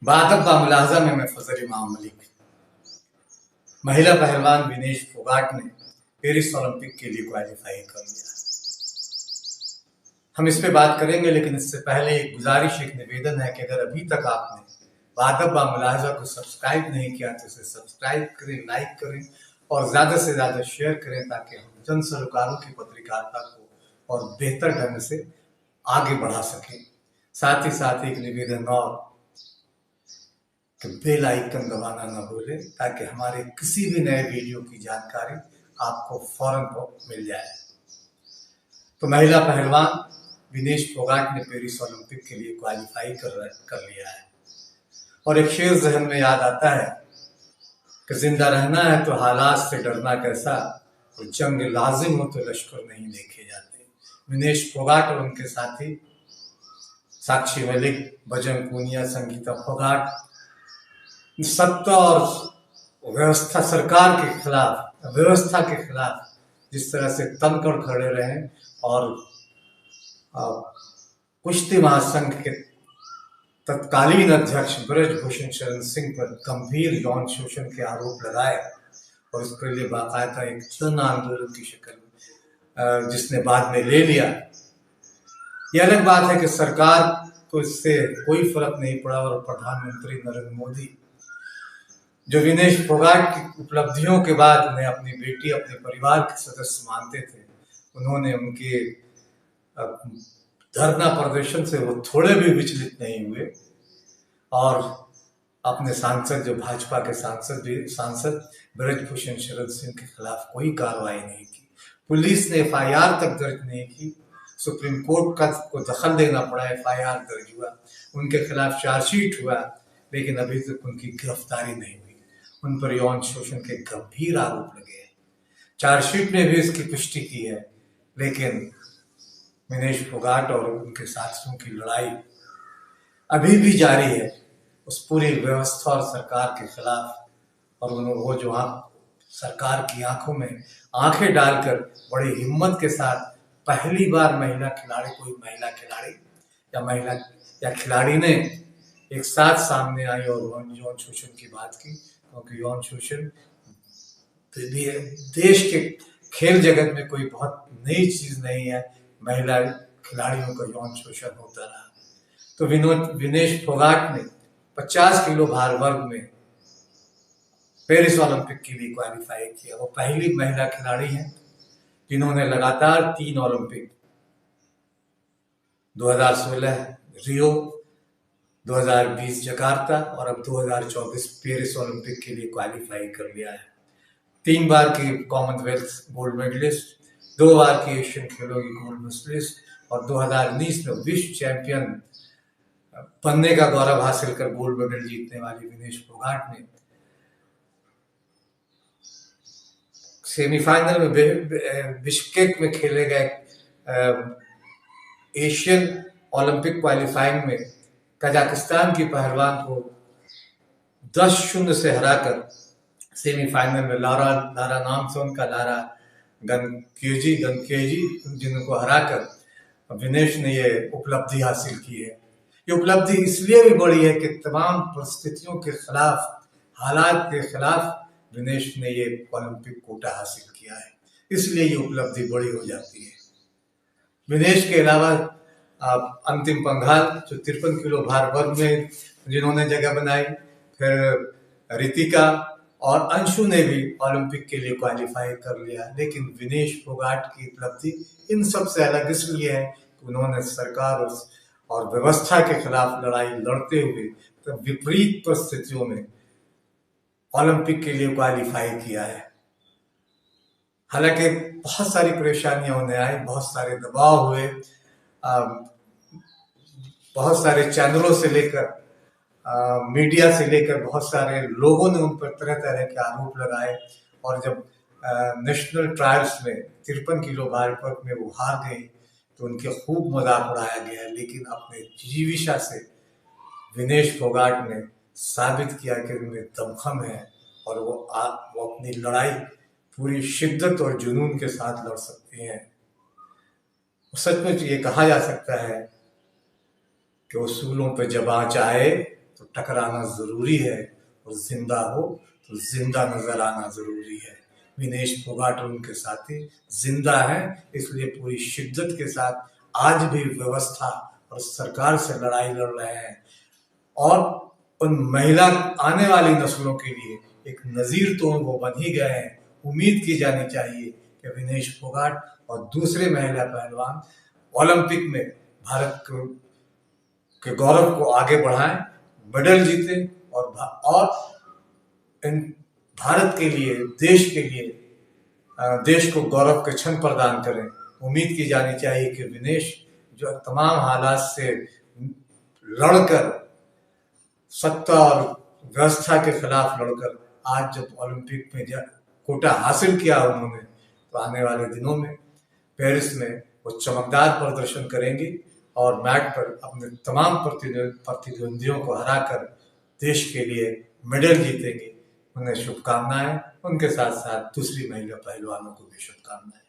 बादब बा मुलाहजा में मैं फजल इमाम मलिक। महिला पहलवान विनेश फोगाट ने पेरिस ओलंपिक के लिए क्वालिफाई कर लिया। हम इस पे बात करेंगे, लेकिन इससे पहले एक गुजारिश, एक निवेदन है कि अगर अभी तक आपने बादब बा मुलाहजा को सब्सक्राइब नहीं किया तो इसे सब्सक्राइब करें, लाइक करें और ज्यादा से ज्यादा शेयर करें, ताकि हम जन सरोकारों की पत्रकारिता को और बेहतर ढंग से आगे बढ़ा सकें। साथ ही साथ एक निवेदन और कि बेल आइकन दबाना ना भूलें, ताकि हमारे किसी भी नए वीडियो की जानकारी आपको फौरन मिल जाए। तो महिला पहलवान विनेश फोगाट ने पेरिस ओलंपिक के लिए क्वालिफाई कर लिया है। और एक शेर जहन में याद आता है कि जिंदा रहना है तो हालात से डरना कैसा, और जंग लाजिम हो तो लश्कर नहीं देखे जाते। विनेश फोगाट और उनके साथी साक्षी मलिक, बजरंग पूनिया, संगीता फोगाट सत्ता और व्यवस्था, सरकार के खिलाफ, व्यवस्था के खिलाफ जिस तरह से तनकर खड़े रहे और कुश्ती महासंघ के तत्कालीन अध्यक्ष ब्रजभूषण शरण सिंह पर गंभीर यौन शोषण के आरोप लगाए और उसके लिए बाकायदा एक जन आंदोलन की शक्ल जिसने बाद में ले लिया। यह अलग बात है कि सरकार को इससे कोई फर्क नहीं पड़ा और प्रधानमंत्री नरेंद्र मोदी, जो विनेश फोगाट की उपलब्धियों के बाद उन्हें अपनी बेटी, अपने परिवार के सदस्य मानते थे, उन्होंने उनके धरना प्रदर्शन से वो थोड़े भी विचलित नहीं हुए और अपने सांसद, जो भाजपा के सांसद ब्रजभूषण शरण सिंह के खिलाफ कोई कार्रवाई नहीं की। पुलिस ने FIR तक दर्ज नहीं की। सुप्रीम कोर्ट को दखल देना पड़ा, FIR दर्ज हुआ, उनके खिलाफ चार्जशीट हुआ, लेकिन अभी तक उनकी गिरफ्तारी नहीं हुई। उन पर यौन शोषण के गंभीर आरोप लगे हैं। चार्जशीट ने भी इसकी पुष्टि की है, लेकिन विनेश फोगाट और उनके साथियों की लड़ाई अभी भी जारी है उस पूरी व्यवस्था और सरकार के खिलाफ। और वो जो सरकार की आंखों में आंखें डालकर बड़ी हिम्मत के साथ पहली बार कोई महिला खिलाड़ी या खिलाड़ी ने एक साथ सामने आई और यौन शोषण की बात की, क्योंकि यौन शोषण देश के खेल जगत में कोई बहुत नई चीज नहीं है। महिला खिलाड़ियों का यौन शोषण होता रहा। तो विनेश फोगाट ने 50 किलो भार वर्ग में पेरिस ओलंपिक के लिए क्वालिफाई किया। वो पहली महिला खिलाड़ी हैं जिन्होंने लगातार 3 ओलंपिक, 2016 रियो, 2020 जकार्ता और अब 2024 पेरिस ओलंपिक के लिए क्वालिफाई कर लिया है। 3 बार की कॉमनवेल्थ गोल्ड मेडलिस्ट, 2 बार की एशियन खेलों की गोल्ड मेडलिस्ट और 2019 में विश्व चैंपियन बनने का गौरव हासिल कर गोल्ड मेडल जीतने वाली विनेश फोगाट ने सेमीफाइनल में बिश्केक में खेले गए एशियन ओलंपिक क्वालिफाइंग में कजाकिस्तान की पहलवान को 10-0 से हराकर सेमीफाइनल में लारा नाम से उनका लारा गनकेजी जिनको हराकर विनेश ने ये उपलब्धि हासिल की है। ये उपलब्धि इसलिए भी बड़ी है कि तमाम परिस्थितियों के खिलाफ, हालात के खिलाफ विनेश ने ये ओलंपिक कोटा हासिल किया है, इसलिए ये उपलब्धि बड़ी हो जाती है। विनेश के अलावा अंतिम पंघाल, जो 53 किलो भार वर्ग में जिन्होंने जगह बनाई, फिर रितिका और अंशु ने भी ओलंपिक के लिए क्वालिफाई कर लिया। लेकिन विनेश फोगाट की उपलब्धि इन सब से अलग इसलिए है कि उन्होंने सरकार और व्यवस्था के खिलाफ लड़ाई लड़ते हुए तो विपरीत परिस्थितियों में ओलंपिक के लिए क्वालिफाई किया है। हालांकि बहुत सारी परेशानियां उन्हें आई, बहुत सारे दबाव हुए, बहुत सारे चैनलों से लेकर मीडिया से लेकर बहुत सारे लोगों ने उन पर तरह तरह के आरोप लगाए। और जब नेशनल ट्रायल्स में 53 किलो भार वर्ग में वो हार गई तो उनके खूब मजाक उड़ाया गया। लेकिन अपने जीविशा से विनेश फोगाट ने साबित किया कि उनमें दमखम है और वो अपनी लड़ाई पूरी शिद्दत और जुनून के साथ लड़ सकती हैं। सचमुच ये कहा जा सकता है कि उसूलों पे जब आँच आए तो टकराना जरूरी है, और जिंदा हो तो जिंदा नजर आना जरूरी है। विनेश फोगाट और उनके साथी जिंदा हैं, इसलिए पूरी शिद्दत के साथ आज भी व्यवस्था और सरकार से लड़ाई लड़ रहे हैं, और उन महिला आने वाली नस्लों के लिए एक नजीर तो वो बन ही गए हैं। उम्मीद की जानी चाहिए कि विनेश फोगाट और दूसरे महिला पहलवान ओलंपिक में भारत के गौरव को आगे बढ़ाएं, मेडल जीतें, और इन भारत के लिए, देश के लिए, देश को गौरव के क्षण प्रदान करें। उम्मीद की जानी चाहिए कि विनेश जो तमाम हालात से लड़कर, सत्ता और व्यवस्था के खिलाफ लड़कर आज जब ओलंपिक में कोटा हासिल किया उन्होंने, तो आने वाले दिनों में पेरिस में वो चमकदार प्रदर्शन करेंगी और मैट पर अपने तमाम प्रतिद्वंदियों को हराकर देश के लिए मेडल जीतेंगी। उन्हें शुभकामनाएं, उनके साथ साथ दूसरी महिला पहलवानों को भी शुभकामनाएं।